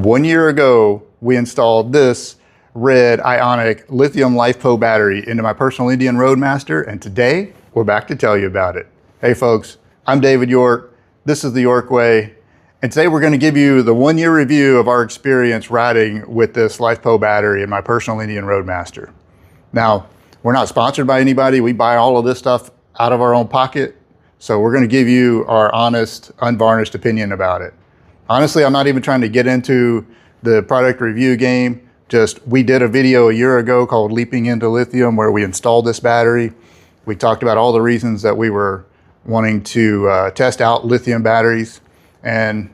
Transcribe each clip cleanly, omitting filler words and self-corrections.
1 year ago, we installed this red Ionic lithium LiFePO battery into my personal Indian Roadmaster, and today we're back to tell you about it. Hey folks, I'm David York. This is the York Way, and today we're going to give you the 1 year review of our experience riding with this LiFePO battery in my personal Indian Roadmaster. Now, we're not sponsored by anybody. We buy all of this stuff out of our own pocket, so we're going to give you our honest, unvarnished opinion about it. Honestly, I'm not even trying to get into the product review game. Just, we did a video a year ago called Leaping into Lithium where we installed this battery. We talked about all the reasons that we were wanting to test out lithium batteries. And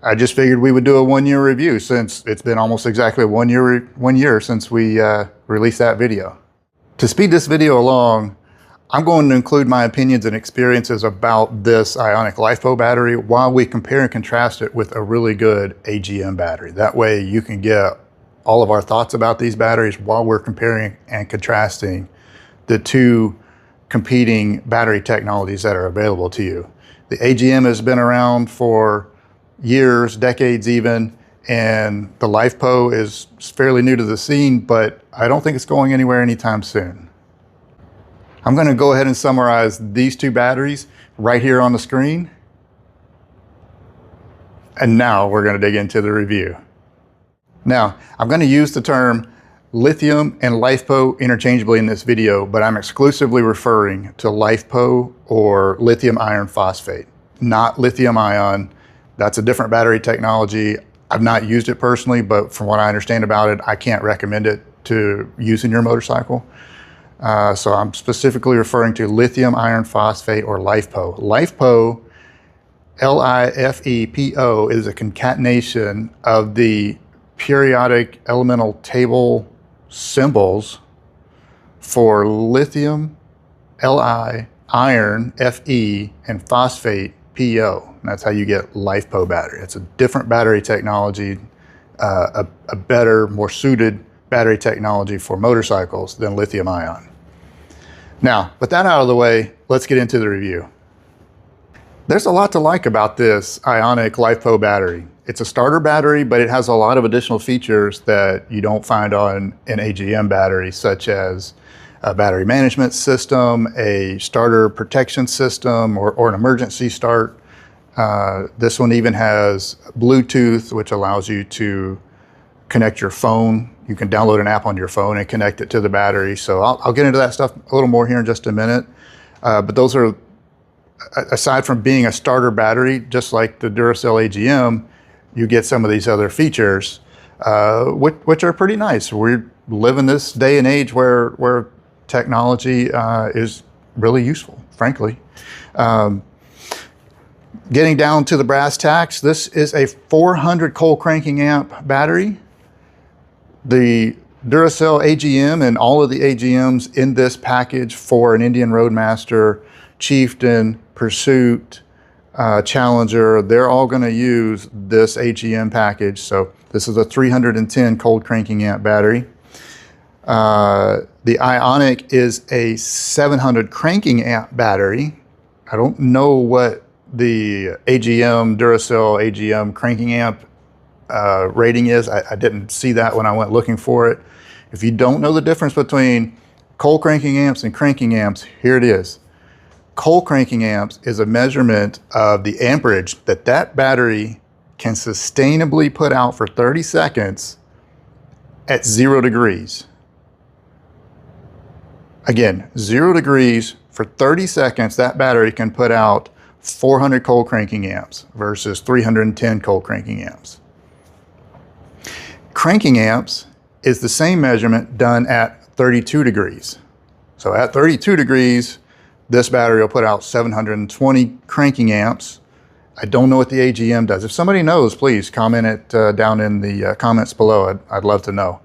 I just figured we would do a 1 year review since it's been almost exactly 1 year since we released that video. To speed this video along, I'm going to include my opinions and experiences about this Ionic LiFePO battery while we compare and contrast it with a really good AGM battery. That way you can get all of our thoughts about these batteries while we're comparing and contrasting the two competing battery technologies that are available to you. The AGM has been around for years, decades even, and the LiFePO is fairly new to the scene, but I don't think it's going anywhere anytime soon. I'm going to go ahead and summarize these two batteries right here on the screen. And now we're going to dig into the review. Now, I'm going to use the term lithium and LiFePO interchangeably in this video, but I'm exclusively referring to LiFePO or lithium iron phosphate, not lithium ion. That's a different battery technology. I've not used it personally, but from what I understand about it, I can't recommend it to use in your motorcycle. So I'm specifically referring to lithium iron phosphate or LiFePO. LiFePO, L-I-F-E-P-O, is a concatenation of the periodic elemental table symbols for lithium, Li, iron, Fe, and phosphate, Po. And that's how you get LiFePO battery. It's a different battery technology, a better, more suited battery technology for motorcycles than lithium ion. Now, with that out of the way, let's get into the review. There's a lot to like about this Ionic LiFePO battery. It's a starter battery, but it has a lot of additional features that you don't find on an AGM battery, such as a battery management system, a starter protection system, or an emergency start. This one even has Bluetooth, which allows you to connect your phone. You can download an app on your phone and connect it to the battery. So I'll get into that stuff a little more here in just a minute. But those are, aside from being a starter battery, just like the Duracell AGM, you get some of these other features, which are pretty nice. We live in this day and age where technology is really useful, frankly. Getting down to the brass tacks, this is a 400 cold cranking amp battery. The Duracell AGM and all of the AGMs in this package for an Indian Roadmaster, Chieftain, Pursuit, Challenger, they're all going to use this AGM package. So this is a 310 cold cranking amp battery. The Ionic is a 700 cranking amp battery. I don't know what the AGM, Duracell AGM cranking amp rating is. I didn't see that when I went looking for it. If you don't know the difference between cold cranking amps and cranking amps, here it is. Cold cranking amps is a measurement of the amperage that battery can sustainably put out for 30 seconds at 0 degrees. Again, 0 degrees for 30 seconds, that battery can put out 400 cold cranking amps versus 310 cold cranking amps. Cranking amps is the same measurement done at 32 degrees. So at 32 degrees, this battery will put out 720 cranking amps. I don't know what the AGM does. If somebody knows, please comment it down in the comments below. I'd love to know.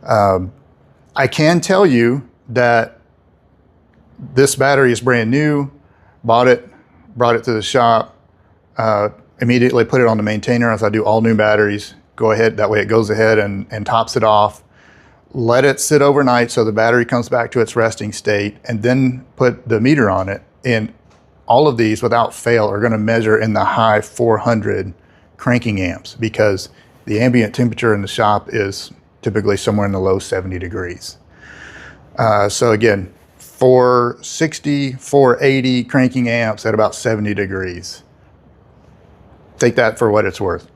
I can tell you that this battery is brand new. Bought it, brought it to the shop, immediately put it on the maintainer as I do all new batteries. Go ahead, that way it goes ahead and tops it off. Let it sit overnight so the battery comes back to its resting state, and then put the meter on it. And all of these, without fail, are going to measure in the high 400 cranking amps, because The ambient temperature in the shop is typically somewhere in the low 70 degrees. So again, 460, 480 cranking amps at about 70 degrees. Take that for what it's worth.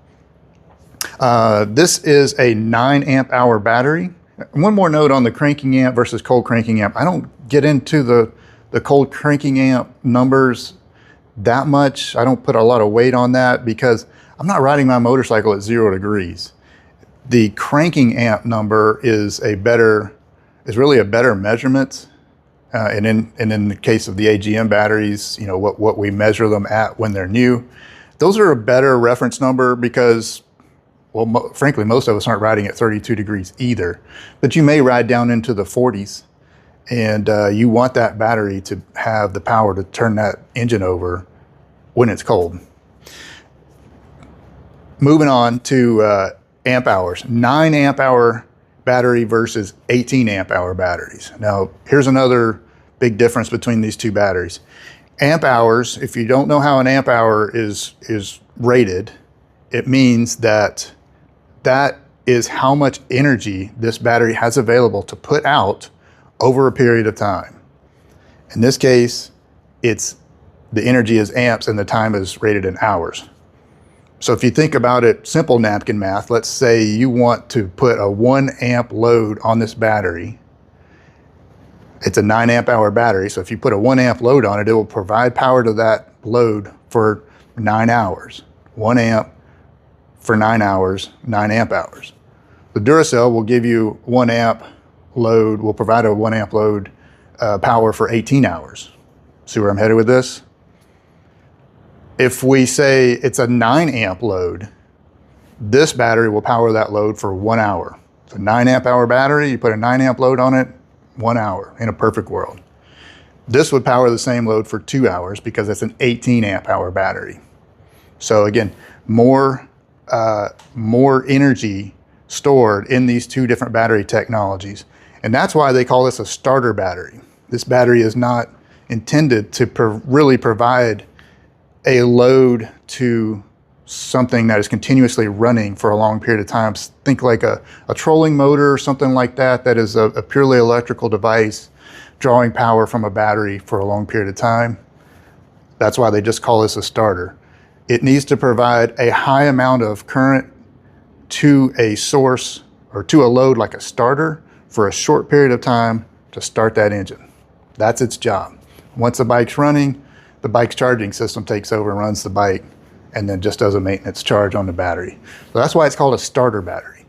This is a 9 amp hour battery. One more note on the cranking amp versus cold cranking amp. I don't get into the cold cranking amp numbers that much. I don't put a lot of weight on that because I'm not riding my motorcycle at 0 degrees. The cranking amp number is really a better measurement. And in the case of the AGM batteries, you know, what we measure them at when they're new, those are a better reference number because, well, frankly, most of us aren't riding at 32 degrees either, but you may ride down into the 40s and you want that battery to have the power to turn that engine over when it's cold. Moving on to amp hours, 9 amp hour battery versus 18 amp hour batteries. Now, here's another big difference between these two batteries. Amp hours, if you don't know how an amp hour is rated, it means that is how much energy this battery has available to put out over a period of time. In this case, the energy is amps and the time is rated in hours. So if you think about it, simple napkin math, let's say you want to put a 1 amp load on this battery. It's a 9 amp hour battery, so if you put a 1 amp load on it, it will provide power to that load for 9 hours. 1 amp for 9 hours, 9 amp hours. The Duracell will give you 1 amp load, will provide a 1 amp load power for 18 hours. See where I'm headed with this? If we say it's a 9 amp load, this battery will power that load for 1 hour. It's a 9 amp hour battery, you put a 9 amp load on it, 1 hour in a perfect world. This would power the same load for 2 hours because it's an 18 amp hour battery. So again, more energy stored in these two different battery technologies. And that's why they call this a starter battery. This battery is not intended to really provide a load to something that is continuously running for a long period of time. Think like a trolling motor or something like that, that is a purely electrical device drawing power from a battery for a long period of time. That's why they just call this a starter. It needs to provide a high amount of current to a source or to a load like a starter for a short period of time to start that engine. That's its job. Once the bike's running, the bike's charging system takes over and runs the bike and then just does a maintenance charge on the battery. So that's why it's called a starter battery.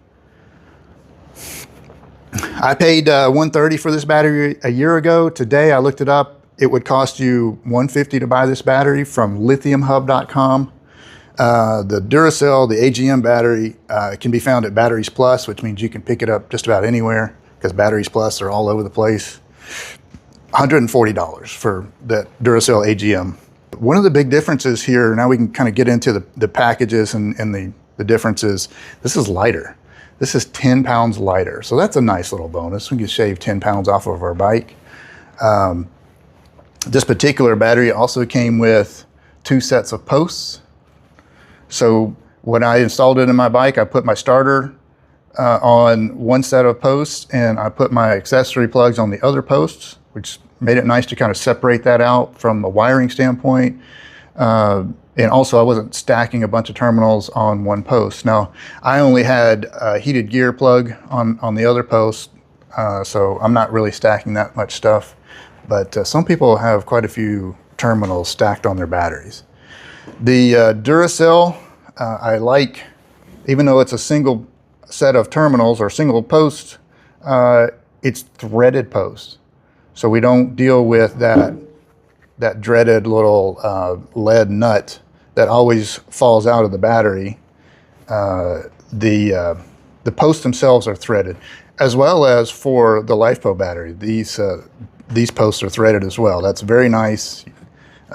I paid $130 for this battery a year ago. Today I looked it up. It would cost you $150 to buy this battery from lithiumhub.com. The Duracell, the AGM battery, can be found at Batteries Plus, which means you can pick it up just about anywhere because Batteries Plus are all over the place. $140 for that Duracell AGM. One of the big differences here, now we can kind of get into the packages and the differences. This is lighter. This is 10 pounds lighter. So that's a nice little bonus. We can shave 10 pounds off of our bike. This particular battery also came with 2 sets of posts. So when I installed it in my bike, I put my starter on one set of posts and I put my accessory plugs on the other posts, which made it nice to kind of separate that out from a wiring standpoint. And also I wasn't stacking a bunch of terminals on one post. Now, I only had a heated gear plug on the other post, so I'm not really stacking that much stuff. But some people have quite a few terminals stacked on their batteries. The Duracell, I like, even though it's a single set of terminals or single post, it's threaded post. So we don't deal with that dreaded little lead nut that always falls out of the battery. The posts themselves are threaded, as well as for the LiFePO battery. These posts are threaded as well. That's very nice.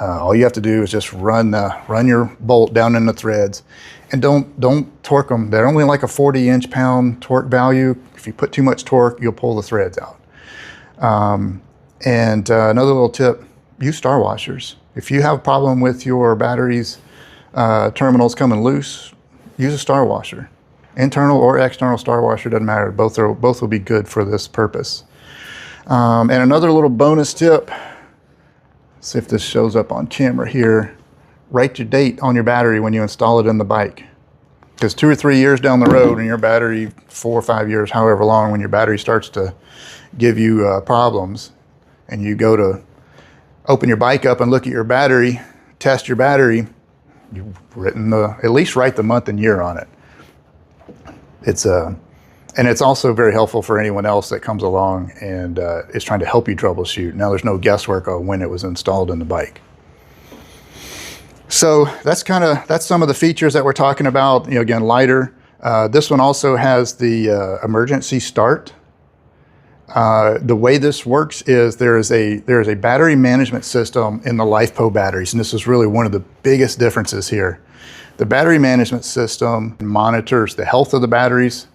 All you have to do is just run your bolt down in the threads, and don't torque them. They're only like a 40 inch-pound torque value. If you put too much torque, you'll pull the threads out. And another little tip, use star washers. If you have a problem with your batteries terminals coming loose, use a star washer. internal or external star washer, doesn't matter. Both will be good for this purpose. And another little bonus tip, see if this shows up on camera here. Write your date on your battery when you install it in the bike. Because 2 or 3 years down the road, and your battery, 4 or 5 years, however long, when your battery starts to give you problems, and you go to open your bike up and look at your battery, test your battery, you've written at least write the month and year on it. And it's also very helpful for anyone else that comes along and is trying to help you troubleshoot. Now there's no guesswork on when it was installed in the bike. So that's some of the features that we're talking about. You know, again, lighter. This one also has the emergency start. The way this works is there is a battery management system in the LiFePO batteries, and this is really one of the biggest differences here. The battery management system monitors the health of the batteries.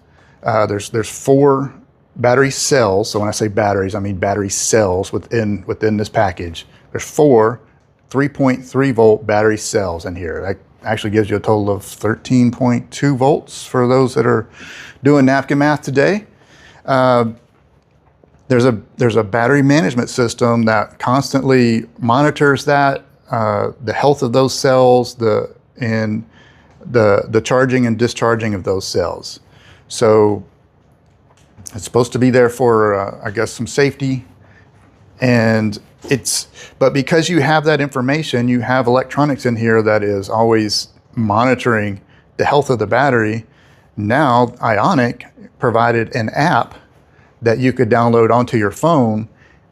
There's 4 battery cells. So when I say batteries, I mean battery cells within this package. There's 4 3.3 volt battery cells in here. That actually gives you a total of 13.2 volts for those that are doing napkin math today. There's a battery management system that constantly monitors that, the health of those cells, and the charging and discharging of those cells. So it's supposed to be there for, I guess, some safety. But because you have that information, you have electronics in here that is always monitoring the health of the battery. Now, Ionic provided an app that you could download onto your phone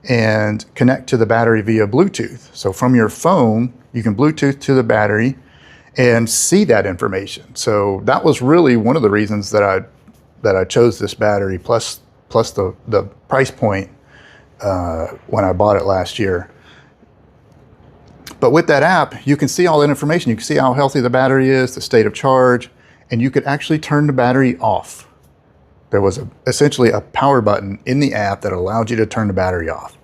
and connect to the battery via Bluetooth. So from your phone, you can Bluetooth to the battery and see that information. So that was really one of the reasons that I chose this battery, plus the price point when I bought it last year. But with that app, you can see all that information. You can see how healthy the battery is, the state of charge, and you could actually turn the battery off. There was essentially a power button in the app that allowed you to turn the battery off.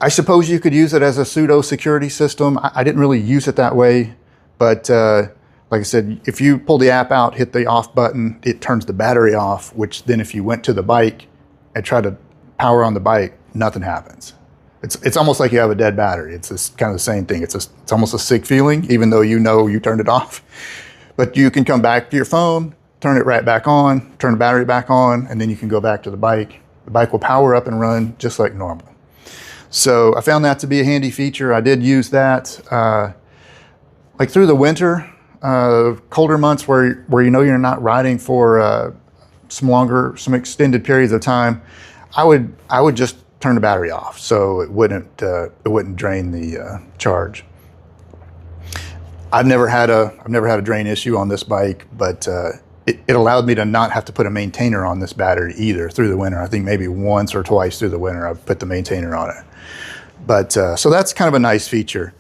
I suppose you could use it as a pseudo security system. I didn't really use it that way, but like I said, if you pull the app out, hit the off button, it turns the battery off, which then if you went to the bike and tried to power on the bike, nothing happens. It's almost like you have a dead battery. It's kind of the same thing. It's almost a sick feeling, even though you know you turned it off. But you can come back to your phone, turn it right back on, turn the battery back on, and then you can go back to the bike. The bike will power up and run just like normal. So I found that to be a handy feature. I did use that. Like through the winter, colder months where you know you're not riding for some extended periods of time, I would just turn the battery off so it wouldn't drain the charge. I've never had a drain issue on this bike, but it allowed me to not have to put a maintainer on this battery either through the winter. I think maybe once or twice through the winter I've put the maintainer on it. But so that's kind of a nice feature.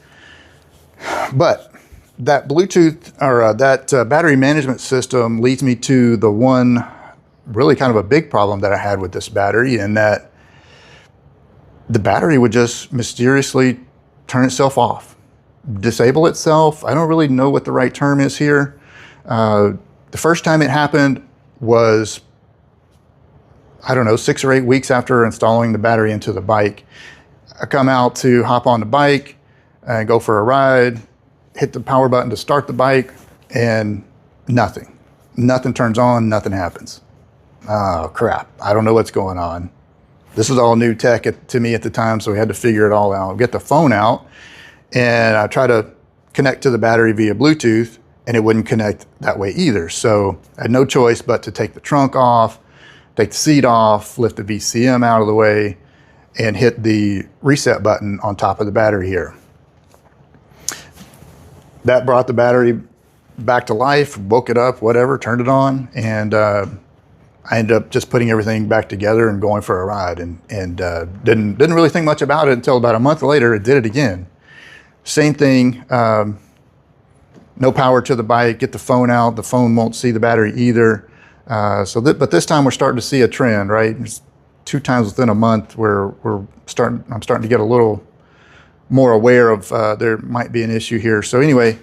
But that Bluetooth or that battery management system leads me to the one really kind of a big problem that I had with this battery, and that the battery would just mysteriously turn itself off, disable itself. I don't really know what the right term is here. The first time it happened was, I don't know, 6 or 8 weeks after installing the battery into the bike. I come out to hop on the bike and go for a ride, hit the power button to start the bike, and nothing. Nothing turns on, nothing happens. Oh, crap. I don't know what's going on. This was all new tech to me at the time, so we had to figure it all out. Get the phone out, and I try to connect to the battery via Bluetooth, and it wouldn't connect that way either. So I had no choice but to take the trunk off, take the seat off, lift the VCM out of the way, and hit the reset button on top of the battery here. That brought the battery back to life, woke it up, whatever, turned it on, and I ended up just putting everything back together and going for a ride, and didn't really think much about it until about a month later. It did it again. Same thing. No power to the bike. Get the phone out. The phone won't see the battery either. But this time we're starting to see a trend, right? It's 2 times within a month where I'm starting to get a little more aware of there might be an issue here. So anyway,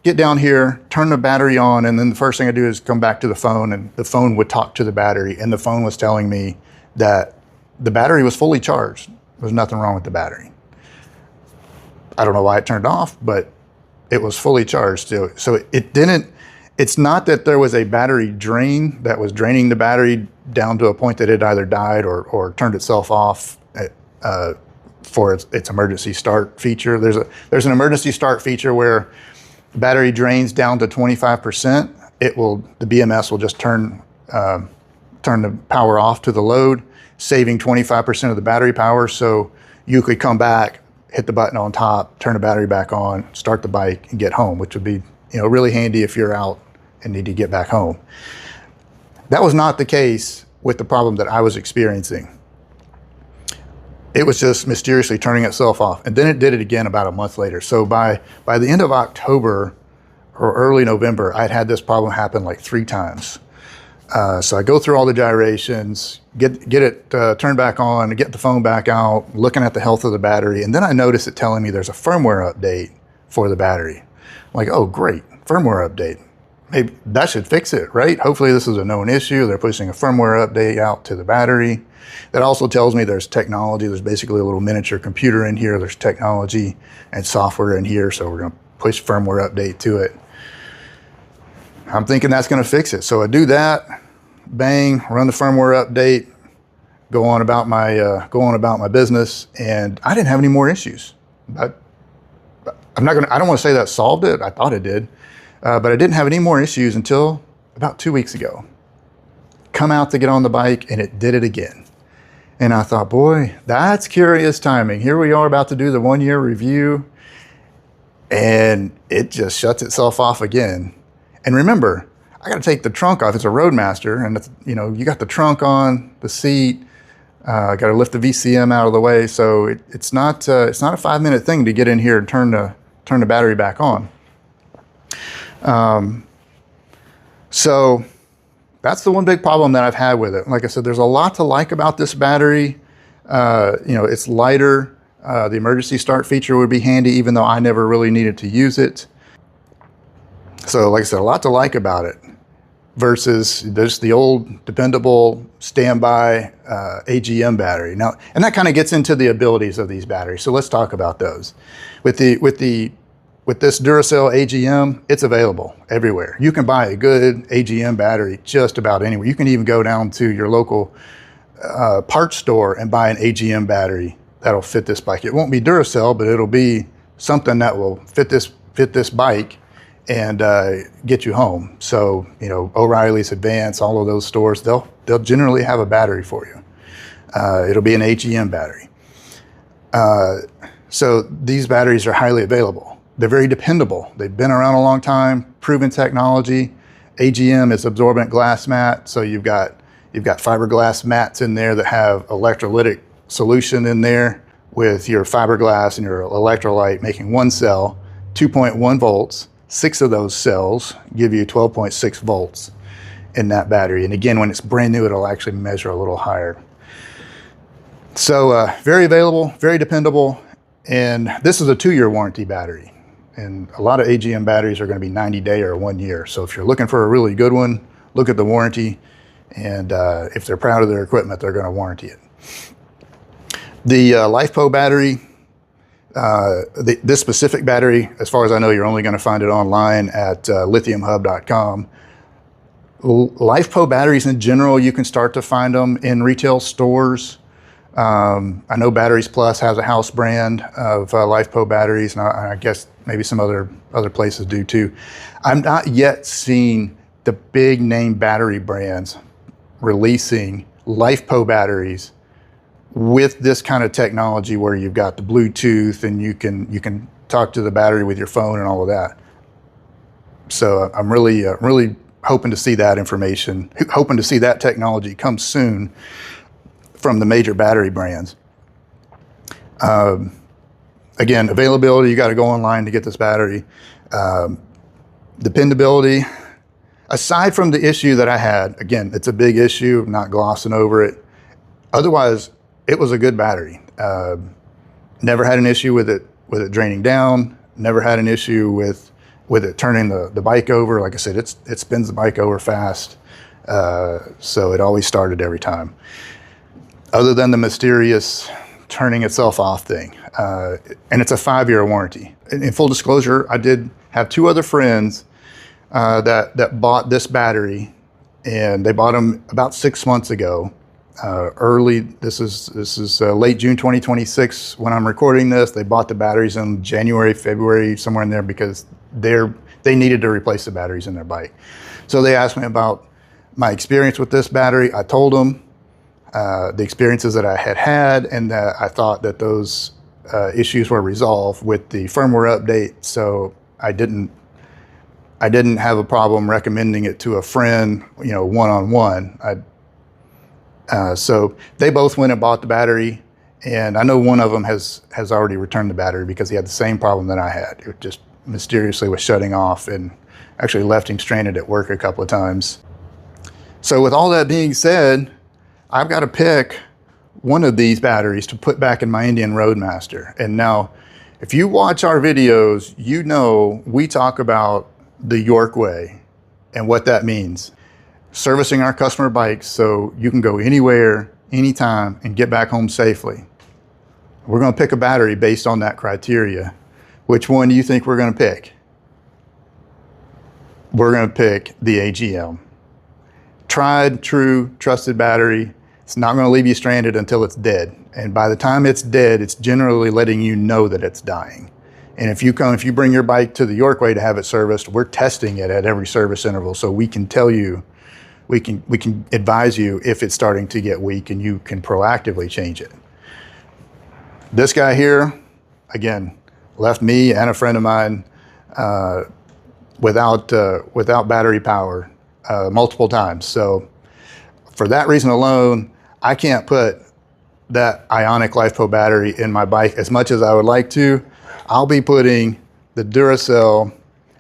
get down here, turn the battery on, and then the first thing I do is come back to the phone, and the phone would talk to the battery, and the phone was telling me that the battery was fully charged. There was nothing wrong with the battery. I don't know why it turned off, but it was fully charged still. So it didn't, it's not that there was a battery drain that was draining the battery down to a point that it either died or turned itself off for its emergency start feature. There's an emergency start feature where the battery drains down to 25%. The BMS will just turn the power off to the load, saving 25% of the battery power. So you could come back, hit the button on top, turn the battery back on, start the bike, and get home, which would be, really handy if you're out and need to get back home. That was not the case with the problem that I was experiencing. It was just mysteriously turning itself off. And then it did it again about a month later. So by the end of October or early November, I'd had this problem happen like 3 times. So I go through all the gyrations, get it turned back on, get the phone back out, looking at the health of the battery. And then I notice it telling me there's a firmware update for the battery. I'm like, oh, great, firmware update. Maybe that should fix it, right? Hopefully this is a known issue. They're pushing a firmware update out to the battery. That also tells me there's technology. There's basically a little miniature computer in here. There's technology and software in here. So we're going to push firmware update to it. I'm thinking that's going to fix it. So I do that, bang, run the firmware update, go on about my business, and I didn't have any more issues. But I don't want to say that solved it. I thought it did. But I didn't have any more issues until about 2 weeks ago. Come out to get on the bike, and it did it again. And I thought, boy, that's curious timing. Here we are about to do the 1-year review, and it just shuts itself off again. And remember, I got to take the trunk off. It's a Roadmaster, and it's, you got the trunk on, the seat. Got to lift the VCM out of the way. So it's not a 5-minute thing to get in here and turn the battery back on. So that's the one big problem that I've had with it. Like I said, there's a lot to like about this battery. It's lighter. The emergency start feature would be handy, even though I never really needed to use it. So like I said, a lot to like about it versus there's the old dependable standby AGM battery. Now, and that kind of gets into the abilities of these batteries. So let's talk about those. With this Duracell AGM, it's available everywhere. You can buy a good AGM battery just about anywhere. You can even go down to your local parts store and buy an AGM battery that'll fit this bike. It won't be Duracell, but it'll be something that will fit this bike and get you home. So, O'Reilly's, Advance, all of those stores, they'll generally have a battery for you. It'll be an AGM battery. So these batteries are highly available. They're very dependable. They've been around a long time, proven technology. AGM is absorbent glass mat, so you've got fiberglass mats in there that have electrolytic solution in there with your fiberglass and your electrolyte making one cell, 2.1 volts. 6 of those cells give you 12.6 volts in that battery. And again, when it's brand new, it'll actually measure a little higher. So very available, very dependable. And this is a 2-year warranty battery. And a lot of AGM batteries are going to be 90-day or 1 year. So if you're looking for a really good one, look at the warranty. And if they're proud of their equipment, they're going to warranty it. The LiFePO battery, this specific battery, as far as I know, you're only going to find it online at lithiumhub.com. LiFePO batteries in general, you can start to find them in retail stores. I know Batteries Plus has a house brand of LiFePO batteries, and I guess maybe some other places do too. I'm not yet seeing the big name battery brands releasing LiFePO batteries with this kind of technology where you've got the Bluetooth and you can talk to the battery with your phone and all of that. So I'm really hoping to see that information, hoping to see that technology come soon from the major battery brands. Again, availability, you got to go online to get this battery. Dependability, aside from the issue that I had, again, it's a big issue, I'm not glossing over it. Otherwise, it was a good battery. Never had an issue with it draining down. Never had an issue with with it turning the bike over. Like I said, it spins the bike over fast. So it always started every time. Other than the mysterious turning itself off thing. And it's a 5-year warranty. In full disclosure, I did have 2 other friends that bought this battery, and they bought them about 6 months ago. This is late June 2026 when I'm recording this. They bought the batteries in January, February, somewhere in there, because they needed to replace the batteries in their bike. So they asked me about my experience with this battery. I told them the experiences that I had, and that I thought that those issues were resolved with the firmware update. So I didn't have a problem recommending it to a friend, you know, one-on-one. So they both went and bought the battery, and I know one of them has already returned the battery because he had the same problem that I had. It just mysteriously was shutting off, and actually left him stranded at work a couple of times. So with all that being said, I've got to pick one of these batteries to put back in my Indian Roadmaster. And now, if you watch our videos, you know we talk about the York way and what that means. Servicing our customer bikes so you can go anywhere, anytime, and get back home safely. We're going to pick a battery based on that criteria. Which one do you think we're going to pick? We're going to pick the AGM. Tried, true, trusted battery. It's not going to leave you stranded until it's dead. And by the time it's dead, it's generally letting you know that it's dying. And if you bring your bike to the York way to have it serviced, we're testing it at every service interval, so we can tell you, we can advise you if it's starting to get weak, and you can proactively change it. This guy here, again, left me and a friend of mine without battery power multiple times. So for that reason alone, I can't put that Ionic LiFePO battery in my bike as much as I would like to. I'll be putting the Duracell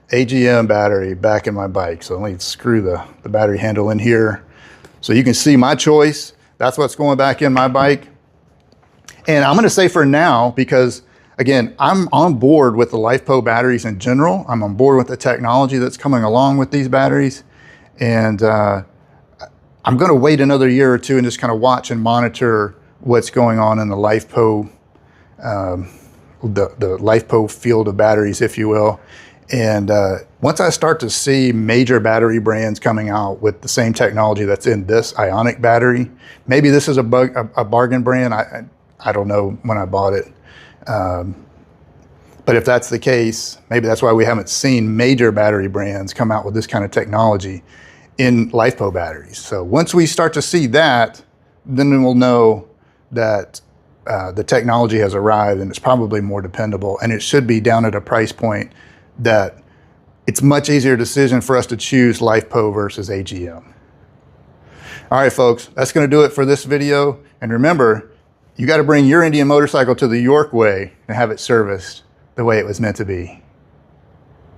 AGM battery back in my bike. So let me screw the battery handle in here so you can see my choice. That's what's going back in my bike. And I'm going to say for now, because again, I'm on board with the LiFePO batteries in general. I'm on board with the technology that's coming along with these batteries. And I'm going to wait another year or two and just kind of watch and monitor what's going on in the LiFePO, the LiFePO field of batteries, if you will. And once I start to see major battery brands coming out with the same technology that's in this Ionic battery, maybe this is a bargain brand. I don't know when I bought it. But if that's the case, maybe that's why we haven't seen major battery brands come out with this kind of technology in LiFePO batteries. So once we start to see that, then we'll know that the technology has arrived, and it's probably more dependable, and it should be down at a price point that it's much easier decision for us to choose LiFePO versus AGM. All right, folks, that's going to do it for this video. And remember, you got to bring your Indian motorcycle to the York way and have it serviced the way it was meant to be.